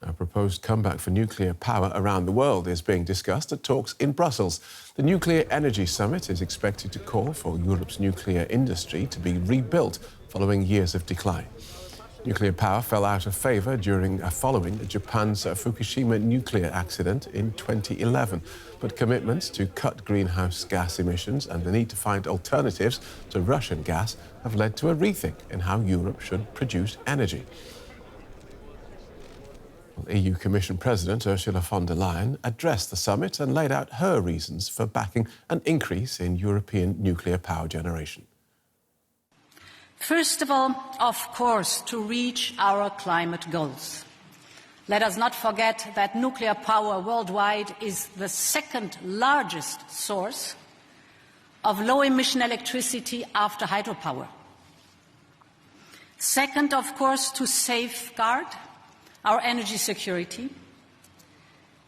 A proposed comeback for nuclear power around the world is being discussed at talks in Brussels. The Nuclear Energy Summit is expected to call for Europe's nuclear industry to be rebuilt following years of decline. Nuclear power fell out of favour following Japan's Fukushima nuclear accident in 2011. But commitments to cut greenhouse gas emissions and the need to find alternatives to Russian gas have led to a rethink in how Europe should produce energy. EU Commission President Ursula von der Leyen addressed the summit and laid out her reasons for backing an increase in European nuclear power generation. First of all, of course, to reach our climate goals. Let us not forget that nuclear power worldwide is the second largest source of low-emission electricity after hydropower. Second, of course, to safeguard our energy security.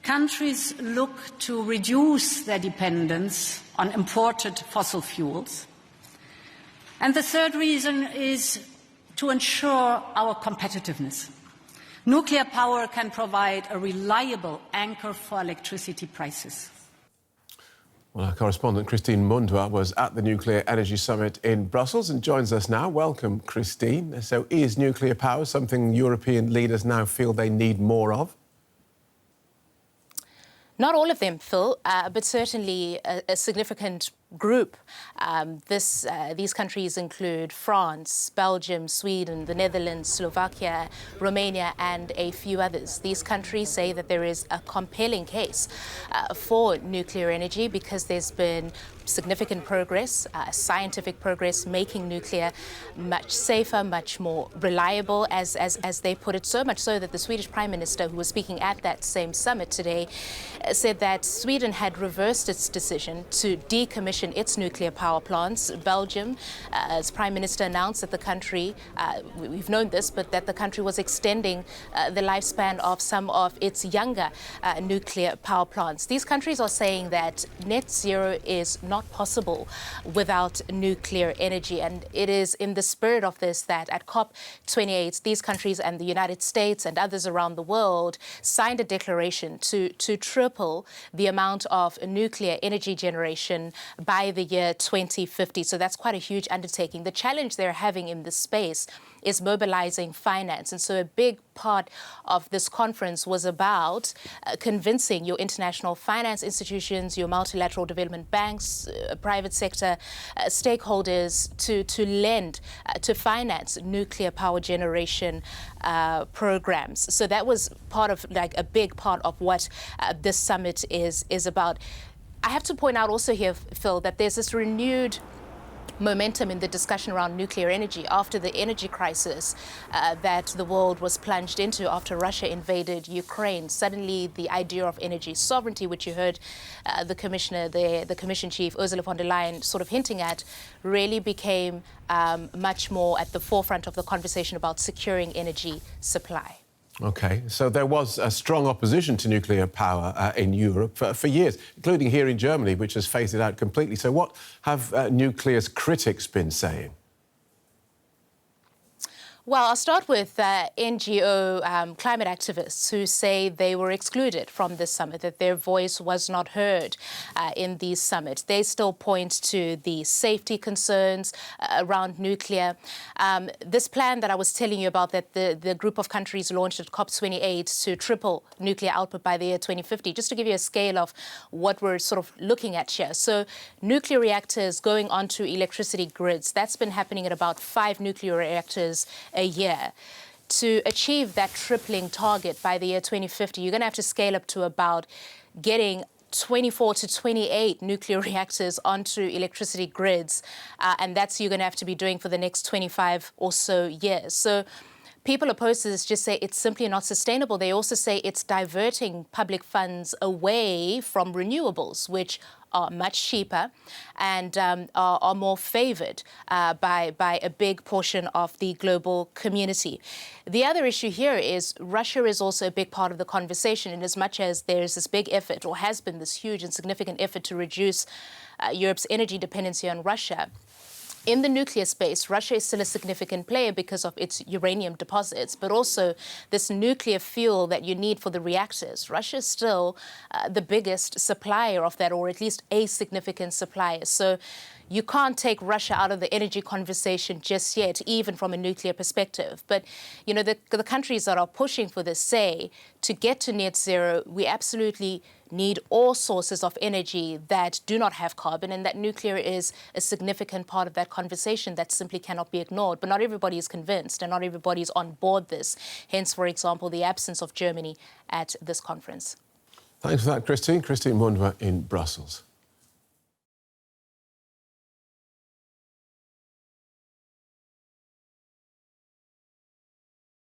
Countries look to reduce their dependence on imported fossil fuels. And the third reason is to ensure our competitiveness. Nuclear power can provide a reliable anchor for electricity prices. Well, our correspondent Christine Mundwa was at the Nuclear Energy Summit in Brussels and joins us now. Welcome, Christine. So is nuclear power something European leaders now feel they need more of? Not all of them, Phil, but certainly a significant group. These countries include France, Belgium, Sweden, the Netherlands, Slovakia, Romania, and a few others. These countries say that there is a compelling case for nuclear energy because there's been significant progress, scientific progress, making nuclear much safer, much more reliable, as they put it, so much so that the Swedish Prime Minister, who was speaking at that same summit today, said that Sweden had reversed its decision to decommission its nuclear power plants. Belgium, as Prime Minister announced that the country, we've known this, but that the country was extending the lifespan of some of its younger nuclear power plants. These countries are saying that net zero is not possible without nuclear energy. And it is in the spirit of this that at COP28, these countries and the United States and others around the world signed a declaration to triple the amount of nuclear energy generation by the year 2050. So that's quite a huge undertaking. The challenge they're having in this space is mobilizing finance. And so a big part of this conference was about convincing your international finance institutions, your multilateral development banks, private sector stakeholders to lend, to finance nuclear power generation programs. So that was part of, like, a big part of what this summit is about. I have to point out also here, Phil, that there's this renewed momentum in the discussion around nuclear energy after the energy crisis that the world was plunged into after Russia invaded Ukraine. Suddenly, the idea of energy sovereignty, which you heard the commissioner there, the commission chief, Ursula von der Leyen, sort of hinting at, really became much more at the forefront of the conversation about securing energy supply. OK, so there was a strong opposition to nuclear power in Europe for years, including here in Germany, which has phased it out completely. So what have nuclear's critics been saying? Well, I'll start with NGO climate activists who say they were excluded from this summit, that their voice was not heard in these summits. They still point to the safety concerns around nuclear. This plan that I was telling you about that the group of countries launched at COP28 to triple nuclear output by the year 2050, just to give you a scale of what we're sort of looking at here. So nuclear reactors going onto electricity grids, that's been happening at about 5 nuclear reactors a year. To achieve that tripling target by the year 2050, you're going to have to scale up to about getting 24 to 28 nuclear reactors onto electricity grids. And that's you're going to have to be doing for the next 25 or so years. So people opposed to this just say it's simply not sustainable. They also say it's diverting public funds away from renewables, which are much cheaper and are more favoured by a big portion of the global community. The other issue here is Russia is also a big part of the conversation, in as much as there's this big effort, or has been this huge and significant effort, to reduce Europe's energy dependency on Russia. in the nuclear space, Russia is still a significant player because of its uranium deposits, but also this nuclear fuel that you need for the reactors. Russia is still the biggest supplier of that, or at least a significant supplier. So you can't take Russia out of the energy conversation just yet, even from a nuclear perspective. But, you know, the countries that are pushing for this say, to get to net zero, we absolutely need all sources of energy that do not have carbon, and that nuclear is a significant part of that conversation that simply cannot be ignored. But not everybody is convinced, and not everybody is on board this. Hence, for example, the absence of Germany at this conference. Thanks for that, Christine. Christine Mundwa in Brussels.